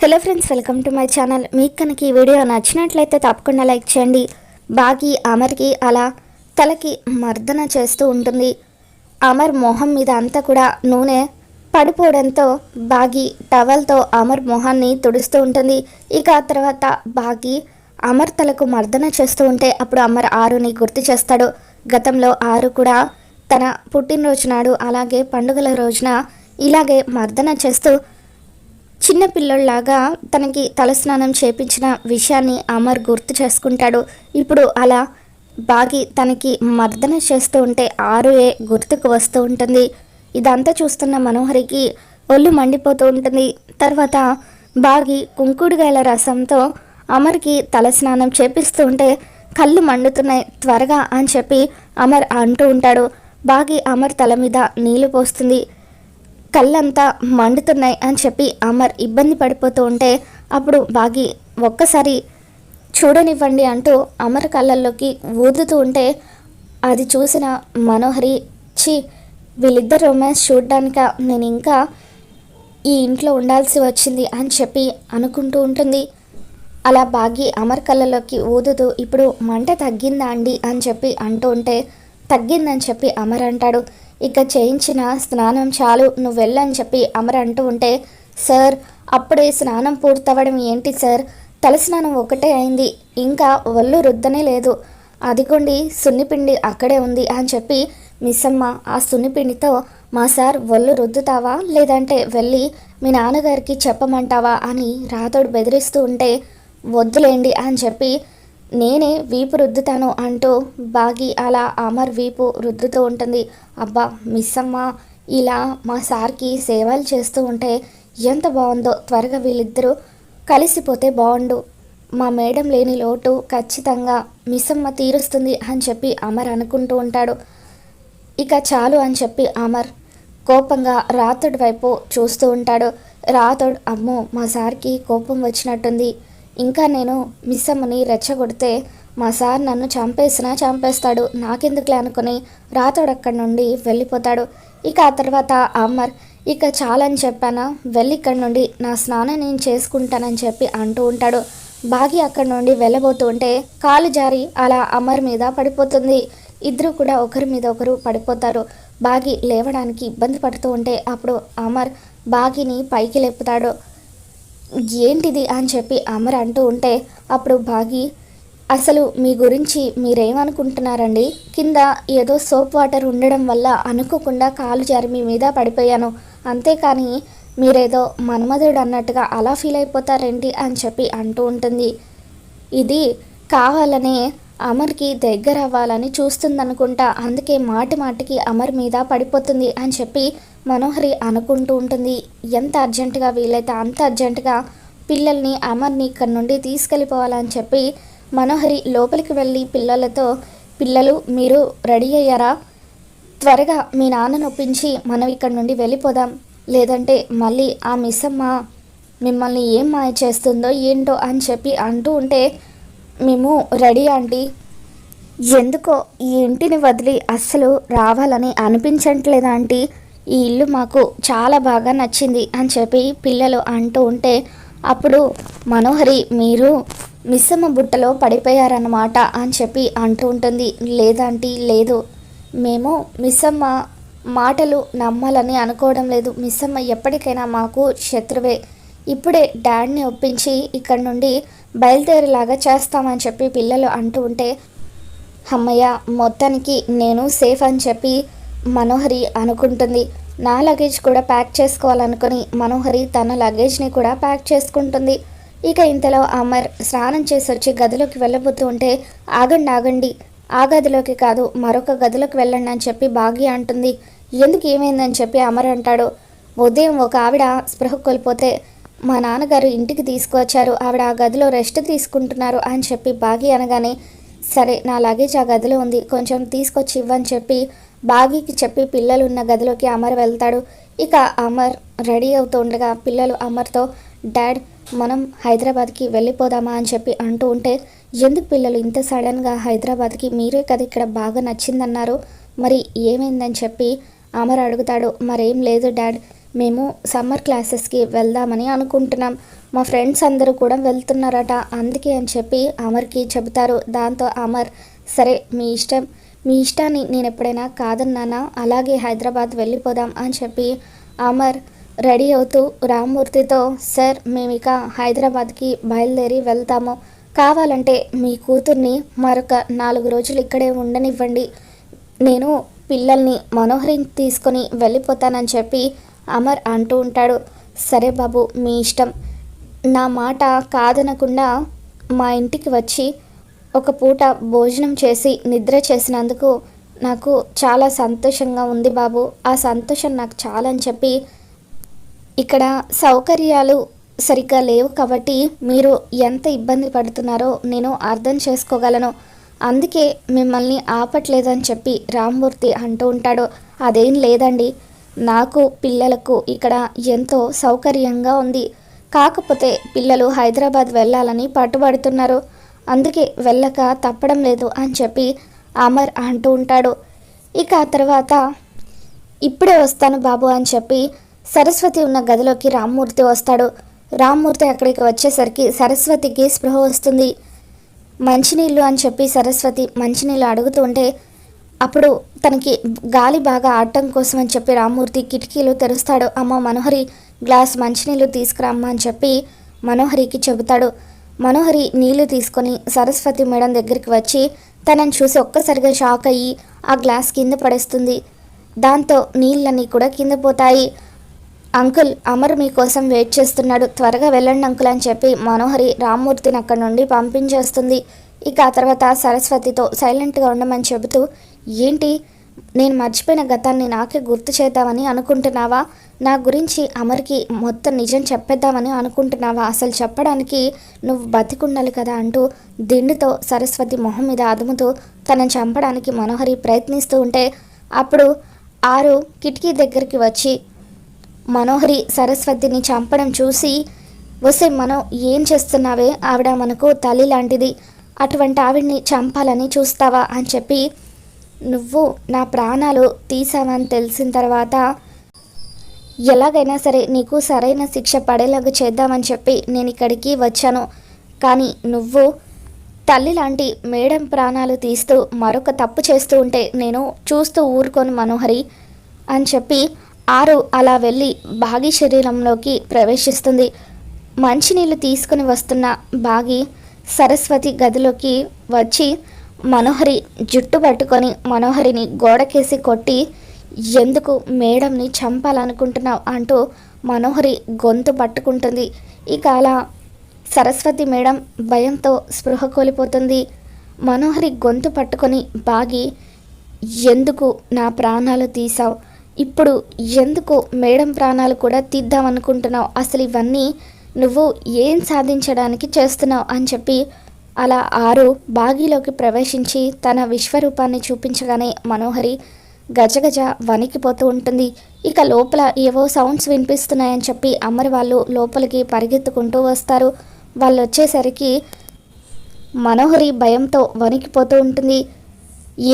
Hello friends, welcome to my channel. మీకు కనుక ఈ వీడియో నచ్చినట్లయితే తప్పకుండా లైక్ చేయండి. బాగి అమర్కి అలా తలకి మర్దన చేస్తూ ఉంటుంది. అమర్ మొహం మీద అంతా కూడా నూనె పడిపోవడంతో బాగి టవల్తో అమర్ మొహాన్ని తుడుస్తూ ఉంటుంది. ఇక ఆ తర్వాత బాగి అమర్ తలకు మర్దన చేస్తూ ఉంటే అప్పుడు అమర్ ఆరుని గుర్తు చేస్తాడు. గతంలో ఆరు కూడా తన పుట్టినరోజు నాడు అలాగే పండుగల రోజున ఇలాగే మర్దన చేస్తూ చిన్న పిల్లల్లాగా తనకి తలస్నానం చేపించిన విషయాన్ని అమర్ గుర్తు చేసుకుంటాడు. ఇప్పుడు అలా బాగి తనకి మర్దన చేస్తూ ఉంటే ఆరుయే గుర్తుకు వస్తూ ఉంటుంది. ఇదంతా చూస్తున్న మనోహరికి ఒళ్ళు మండిపోతూ ఉంటుంది. తర్వాత బాగి కుంకుడుగాయల రసంతో అమర్కి తలస్నానం చేపిస్తూ ఉంటే కళ్ళు మండుతున్నాయి త్వరగా అని చెప్పి అమర్ అంటూ ఉంటాడు. బాగి అమర్ తల మీద నీళ్లు పోస్తుంది. కళ్ళంతా మండుతున్నాయి అని చెప్పి అమర్ ఇబ్బంది పడిపోతూ ఉంటే అప్పుడు బాగి ఒక్కసారి చూడనివ్వండి అంటూ అమర్ కళ్ళల్లోకి ఊదుతూ ఉంటే అది చూసిన మనోహరి వీళ్ళిద్దరు రొమాన్స్ చూడ్డానిక నేను ఇంకా ఈ ఇంట్లో ఉండాల్సి వచ్చింది అని చెప్పి అనుకుంటూ ఉంటుంది. అలా బాగి అమర్ కళ్ళల్లోకి ఊదుతూ ఇప్పుడు మంట తగ్గిందా అండి అని చెప్పి అంటూ ఉంటే తగ్గిందని చెప్పి అమర్ అంటాడు. ఇక చేయించిన స్నానం చాలు, నువ్వు వెళ్ళని చెప్పి అమర్ అంటూ ఉంటే సార్ అప్పుడే స్నానం పూర్తవడం ఏంటి సార్, తలస్నానం ఒకటే అయింది, ఇంకా ఒళ్ళు రుద్దనే లేదు, అదిగోండి సున్నిపిండి అక్కడే ఉంది అని చెప్పి మిస్సమ్మ ఆ సున్నిపిండితో మా సార్ ఒళ్ళు రుద్దుతావా లేదంటే వెళ్ళి మీ నాన్నగారికి చెప్పమంటావా అని రాతోడు బెదిరిస్తూ ఉంటే వద్దులేండి అని చెప్పి నేనే వీపు రుద్దుతాను అంటూ బాగి అలా అమర్ వీపు రుద్దుతూ ఉంటుంది. అబ్బా మిస్సమ్మ ఇలా మా సార్కి సేవలు చేస్తూ ఉంటే ఎంత బాగుందో, త్వరగా వీళ్ళిద్దరూ కలిసిపోతే బాగుండు, మా మేడం లేని లోటు ఖచ్చితంగా మిస్సమ్మ తీరుస్తుంది అని చెప్పి అమర్ అనుకుంటూ ఉంటాడు. ఇక చాలు అని చెప్పి అమర్ కోపంగా రాతోడి వైపు చూస్తూ ఉంటాడు. రాతోడు అమ్మో మా సార్కి కోపం వచ్చినట్టుంది, ఇంకా నేను మిస్సమ్మని రెచ్చగొడితే మా సార్ నన్ను చంపేస్తాడు, నాకెందుకులే అనుకుని రాతోడు అక్కడి నుండి వెళ్ళిపోతాడు. ఇక ఆ తర్వాత అమర్ ఇక చాలని చెప్పానా, వెళ్ళి ఇక్కడి నుండి నా స్నానం నేను చేసుకుంటానని చెప్పి అంటూ ఉంటాడు. బాగి అక్కడి నుండి వెళ్ళబోతూ ఉంటే కాలు జారి అలా అమర్ మీద పడిపోతుంది. ఇద్దరు కూడా ఒకరి మీద ఒకరు పడిపోతారు. బాగి లేవడానికి ఇబ్బంది పడుతూ ఉంటే అప్పుడు అమర్ బాగిని పైకి లేపుతాడు. ఏంటిది అని చెప్పి అమర్ అంటూ ఉంటే అప్పుడు బాగి అసలు మీ గురించి మీరేమనుకుంటున్నారండి, కింద ఏదో సోప్ వాటర్ ఉండడం వల్ల అనుకోకుండా కాలు జారి మీ మీద పడిపోయాను, అంతేకాని మీరేదో మన్మధుడు అన్నట్టుగా అలా ఫీల్ అయిపోతారేంటి అని చెప్పి అంటూ ఉంటుంది. ఇది కావాలనే అమర్కి దగ్గర అవ్వాలని చూస్తుందనుకుంటా, అందుకే మాటి మాటికి అమర్ మీద పడిపోతుంది అని చెప్పి మనోహరి అనుకుంటూ ఉంటుంది. ఎంత అర్జెంటుగా వీలైతే అంత అర్జెంటుగా పిల్లల్ని అమర్ని ఇక్కడి నుండి తీసుకెళ్ళిపోవాలని చెప్పి మనోహరి లోపలికి వెళ్ళి పిల్లలతో పిల్లలు మీరు రెడీ అయ్యారా, త్వరగా మీ నాన్నను ఒప్పించి మనం ఇక్కడి నుండి వెళ్ళిపోదాం, లేదంటే మళ్ళీ ఆ మిస్సమ్మ మిమ్మల్ని ఏం మాయ చేస్తుందో ఏంటో అని చెప్పి అంటూ ఉంటే మేము రెడీ ఆంటీ, ఎందుకో ఈ ఇంటిని వదిలి అస్సలు రావాలని అనిపించట్లేదా ఆంటీ, ఈ ఇల్లు మాకు చాలా బాగా నచ్చింది అని చెప్పి పిల్లలు అంటూ ఉంటే అప్పుడు మనోహరి మీరు మిస్సమ్మ బుట్టలో పడిపోయారన్నమాట అని చెప్పి అంటూ ఉంటుంది. లేదాంటీ లేదు, మేము మిస్సమ్మ మాటలు నమ్మాలని అనుకోవడం లేదు, మిస్సమ్మ ఎప్పటికైనా మాకు శత్రువే, ఇప్పుడే డాడ్ని ఒప్పించి ఇక్కడి నుండి బయలుదేరేలాగా చేస్తామని చెప్పి పిల్లలు అంటూ ఉంటే అమ్మయ్య మొత్తానికి నేను సేఫ్ అని చెప్పి మనోహరి అనుకుంటుంది. నా లగేజ్ కూడా ప్యాక్ చేసుకోవాలనుకుని మనోహరి తన లగేజ్ని కూడా ప్యాక్ చేసుకుంటుంది. ఇక ఇంతలో అమర్ స్నానం చేసి వచ్చి గదిలోకి వెళ్ళబోతూ ఉంటే ఆగండి, ఆ గదిలోకి కాదు మరొక గదిలోకి వెళ్ళండి అని చెప్పి బాగి అంటుంది. ఎందుకు ఏమైందని చెప్పి అమర్ అంటాడు. ఉదయం ఒక ఆవిడ స్పృహ కోల్పోతే మా నాన్నగారు ఇంటికి తీసుకువచ్చారు, ఆవిడ ఆ గదిలో రెస్ట్ తీసుకుంటున్నారు అని చెప్పి బాగి అనగానే సరే నా లగేజ్ ఆ గదిలో ఉంది, కొంచెం తీసుకొచ్చి ఇవ్వని చెప్పి బాగికి చెప్పి పిల్లలు ఉన్న గదిలోకి అమర్ వెళ్తాడు. ఇక అమర్ రెడీ అవుతూ ఉండగా పిల్లలు అమర్తో డాడ్ మనం హైదరాబాద్కి వెళ్ళిపోదామా అని చెప్పి అంటూ ఉంటే ఎందుకు పిల్లలు ఇంత సడన్గా హైదరాబాద్కి, మీరే కదా ఇక్కడ బాగా నచ్చిందన్నారు, మరి ఏమైందని చెప్పి అమర్ అడుగుతాడు. మరేం లేదు డాడ్, మేము సమ్మర్ క్లాసెస్కి వెళ్దామని అనుకుంటున్నాం, మా ఫ్రెండ్స్ అందరూ కూడా వెళ్తున్నారట, అందుకే అని చెప్పి అమర్కి చెబుతారు. దాంతో అమర్ సరే మీ ఇష్టం, మీ ఇష్టాన్ని నేను ఎప్పుడైనా కాదన్నానా, అలాగే హైదరాబాద్ వెళ్ళిపోదాం అని చెప్పి అమర్ రెడీ అవుతూ రామ్మూర్తితో సార్ మేము ఇక హైదరాబాద్కి బయలుదేరి వెళ్తాము, కావాలంటే మీ కూతుర్ని మరొక 4 రోజులు ఇక్కడే ఉండనివ్వండి, నేను పిల్లల్ని మనోహరిని తీసుకొని వెళ్ళిపోతానని చెప్పి అమర్ అంటూ ఉంటాడు. సరే బాబు మీ ఇష్టం, నా మాట కాదనకుండా మా ఇంటికి వచ్చి ఒక పూట భోజనం చేసి నిద్ర చేసినందుకు నాకు చాలా సంతోషంగా ఉంది బాబు, ఆ సంతోషం నాకు చాలని చెప్పి ఇక్కడ సౌకర్యాలు సరిగ్గా లేవు కాబట్టి మీరు ఎంత ఇబ్బంది పడుతున్నారో నేను అర్థం చేసుకోగలను, అందుకే మిమ్మల్ని ఆపట్లేదని చెప్పి రామ్మూర్తి అంటూ ఉంటాడు. అదేం లేదండి, నాకు పిల్లలకు ఇక్కడ ఎంతో సౌకర్యంగా ఉంది, కాకపోతే పిల్లలు హైదరాబాద్ వెళ్ళాలని పట్టుబడుతున్నారు, అందుకే వెళ్ళక తప్పడం లేదు అని చెప్పి అమర్ అంటూ ఉంటాడు. ఇక ఆ తర్వాత ఇప్పుడే వస్తాను బాబు అని చెప్పి సరస్వతి ఉన్న గదిలోకి రామ్మూర్తి వస్తాడు. రామ్మూర్తి అక్కడికి వచ్చేసరికి సరస్వతికి స్పృహ వస్తుంది. మంచినీళ్ళు అని చెప్పి సరస్వతి మంచినీళ్ళు అడుగుతూ ఉంటే అప్పుడు తనకి గాలి బాగా ఆడటం కోసం అని చెప్పి రామ్మూర్తి కిటికీలు తెరుస్తాడు. అమ్మ మనోహరి గ్లాస్ మంచినీళ్ళు తీసుకురామ్మా అని చెప్పి మనోహరికి చెబుతాడు. మనోహరి నీళ్లు తీసుకొని సరస్వతి మేడం దగ్గరికి వచ్చి తనని చూసి ఒక్కసారిగా షాక్ అయ్యి ఆ గ్లాస్ కింద పడేస్తుంది. దాంతో నీళ్ళన్నీ కూడా కింద పోతాయి. అంకుల్ అమర్ మీకోసం వెయిట్ చేస్తున్నాడు, త్వరగా వెళ్ళండి అంకుల్ అని చెప్పి మనోహరి రామ్మూర్తిని అక్కడి నుండి పంపించేస్తుంది. ఇక ఆ తర్వాత సరస్వతితో సైలెంట్గా ఉండమని చెబుతూ ఏంటి నేను మర్చిపోయిన గతాన్ని నాకే గుర్తు చేద్దామని అనుకుంటున్నావా, నా గురించి అమర్కి మొత్తం నిజం చెప్పేద్దామని అనుకుంటున్నావా, అసలు చెప్పడానికి నువ్వు బతికుండాలి కదా అంటూ దిండుతో సరస్వతి మొహం మీద అదుముతూ తనని చంపడానికి మనోహరి ప్రయత్నిస్తూ ఉంటే అప్పుడు ఆరు కిటికీ దగ్గరికి వచ్చి మనోహరి సరస్వతిని చంపడం చూసి వస్తే మనం ఏం చేస్తున్నావే, ఆవిడ మనకు తల్లి లాంటిది, అటువంటి ఆవిడ్ని చంపాలని చూస్తావా అని చెప్పి నువ్వు నా ప్రాణాలు తీసావని తెలిసిన తర్వాత ఎలాగైనా సరే నీకు సరైన శిక్ష పడేలాగా చేద్దామని చెప్పి నేను ఇక్కడికి వచ్చాను, కానీ నువ్వు తల్లి లాంటి మేడం ప్రాణాలు తీస్తూ మరొక తప్పు చేస్తూ ఉంటే నేను చూస్తూ ఊరుకోను మనోహరి అని చెప్పి ఆరు అలా వెళ్ళి బాగి శరీరంలోకి ప్రవేశిస్తుంది. మంచినీళ్ళు తీసుకుని వస్తున్న బాగి సరస్వతి గదిలోకి వచ్చి మనోహరి జుట్టు పట్టుకొని మనోహరిని గోడకేసి కొట్టి ఎందుకు మేడంని చంపాలనుకుంటున్నావు అంటూ మనోహరి గొంతు పట్టుకుంటుంది. ఇక అలా సరస్వతి మేడం భయంతో స్పృహ కోల్పోతుంది. మనోహరి గొంతు పట్టుకొని బాగి ఎందుకు నా ప్రాణాలు తీసావు, ఇప్పుడు ఎందుకు మేడం ప్రాణాలు కూడా తీద్దామనుకుంటున్నావు, అసలు ఇవన్నీ నువ్వు ఏం సాధించడానికి చేస్తున్నావు అని చెప్పి అలా ఆరు బాగిలోకి ప్రవేశించి తన విశ్వరూపాన్ని చూపించగానే మనోహరి గజగజ వణికిపోతూ ఉంటుంది. ఇక లోపల ఏవో సౌండ్స్ వినిపిస్తున్నాయని చెప్పి అమర్ వాళ్ళు లోపలికి పరిగెత్తుకుంటూ వస్తారు. వాళ్ళు వచ్చేసరికి మనోహరి భయంతో వణికిపోతూ ఉంటుంది.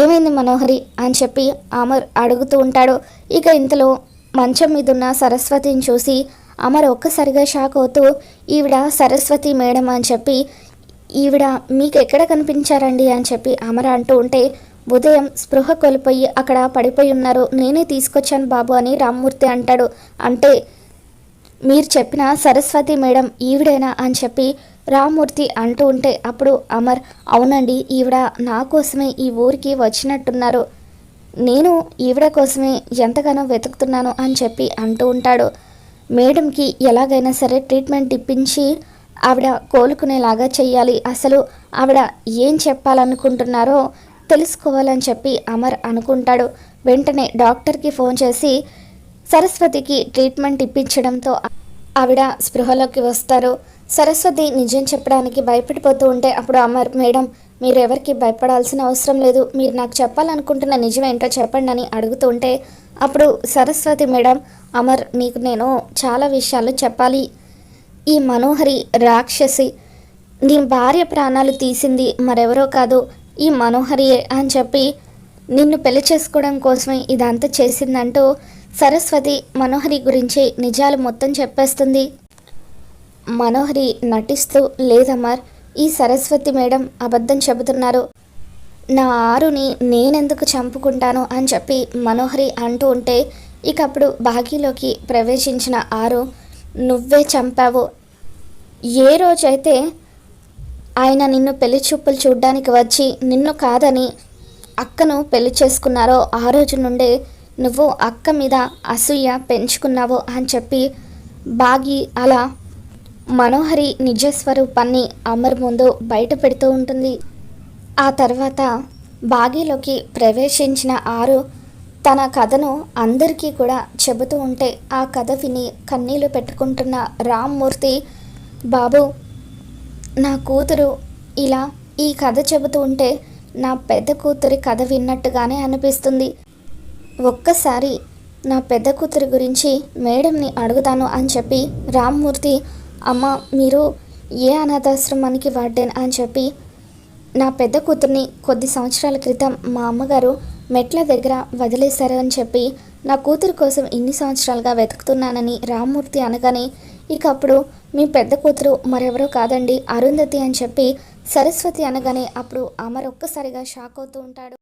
ఏమైంది మనోహరి అని చెప్పి అమర్ అడుగుతూ ఉంటాడు. ఇక ఇంతలో మంచం మీద ఉన్న సరస్వతిని చూసి అమర్ ఒక్కసారిగా షాక్ అవుతూ ఈవిడ సరస్వతి మేడం అని చెప్పి ఈవిడ మీకు ఎక్కడ కనిపించారండి అని చెప్పి అమర్ అంటూ ఉంటే ఉదయం స్పృహ కోల్పోయి అక్కడ పడిపోయి ఉన్నారు, నేనే తీసుకొచ్చాను బాబు అని రామ్మూర్తి అంటాడు. అంటే మీరు చెప్పిన సరస్వతి మేడం ఈవిడేనా అని చెప్పి రామ్మూర్తి అంటూ ఉంటే అప్పుడు అమర్ అవునండి ఈవిడ నా కోసమే ఈ ఊరికి వచ్చినట్టున్నారు, నేను ఈవిడ కోసమే ఎంతగానో వెతుకుతున్నాను అని చెప్పి అంటూ ఉంటాడు. మేడంకి ఎలాగైనా సరే ట్రీట్మెంట్ ఇప్పించి ఆవిడ కోలుకునేలాగా చెయ్యాలి, అసలు ఆవిడ ఏం చెప్పాలనుకుంటున్నారో తెలుసుకోవాలని చెప్పి అమర్ అనుకుంటాడు. వెంటనే డాక్టర్కి ఫోన్ చేసి సరస్వతికి ట్రీట్మెంట్ ఇప్పించడంతో ఆవిడ స్పృహలోకి వస్తారు. సరస్వతి నిజం చెప్పడానికి భయపడిపోతూ ఉంటే అప్పుడు అమర్ మేడం మీరు ఎవరికి భయపడాల్సిన అవసరం లేదు, మీరు నాకు చెప్పాలనుకుంటున్న నిజం ఏంటో చెప్పండి అని అడుగుతూ ఉంటే అప్పుడు సరస్వతి మేడం అమర్ నీకు నేను చాలా విషయాలు చెప్పాలి, ఈ మనోహరి రాక్షసి నీ భార్య ప్రాణాలు తీసింది మరెవరో కాదు ఈ మనోహరియే అని చెప్పి నిన్ను పెళ్లి చేసుకోవడం కోసమే ఇదంతా చేసిందంటూ సరస్వతి మనోహరి గురించి నిజాలు మొత్తం చెప్పేస్తుంది. మనోహరి నటిస్తూ, లేదమర్, ఈ సరస్వతి మేడం అబద్ధం చెబుతున్నారు, నా ఆరుని నేనెందుకు చంపుకుంటాను అని చెప్పి మనోహరి అంటూ ఉంటే, ఇక అప్పుడు బాగీలోకి ప్రవేశించిన ఆరు, నువ్వే చంపావు. ఏ రోజైతే ఆయన నిన్ను పెళ్లి చూపులు చూడ్డానికి వచ్చి నిన్ను కాదని అక్కను పెళ్లి చేసుకున్నారో ఆ రోజు నుండే నువ్వు అక్క మీద అసూయ పెంచుకున్నావు అని చెప్పి బాగి అలా మనోహరి నిజస్వరూపాన్ని అమర్ ముందు బయట పెడుతూ ఉంటుంది. ఆ తర్వాత బాగీలోకి ప్రవేశించిన ఆరు తన కథను అందరికీ కూడా చెబుతూ ఉంటే ఆ కథ విని కన్నీళ్లు పెట్టుకుంటున్న రామ్మూర్తి, బాబు, నా కూతురు ఇలా ఈ కథ చెబుతూ ఉంటే నా పెద్ద కూతురి కథ విన్నట్టుగానే అనిపిస్తుంది. ఒక్కసారి నా పెద్ద కూతురి గురించి మేడంని అడుగుతాను అని చెప్పి రామ్మూర్తి, అమ్మ, మీరు ఏ అనాథాశ్రమానికి వార్డెన్ అని చెప్పి నా పెద్ద కూతుర్ని కొద్ది సంవత్సరాల క్రితం మా అమ్మగారు మెట్ల దగ్గర వదిలేశారు అని చెప్పి నా కూతురు కోసం ఇన్ని సంవత్సరాలుగా వెతుకుతున్నానని రామ్మూర్తి అనగానే, ఇక అప్పుడు మీ పెద్ద కూతురు మరెవరో కాదండి, అరుంధతి అని చెప్పి సరస్వతి అనగానే అప్పుడు అమర్ ఒక్కసారిగా షాక్ అవుతూ ఉంటాడు.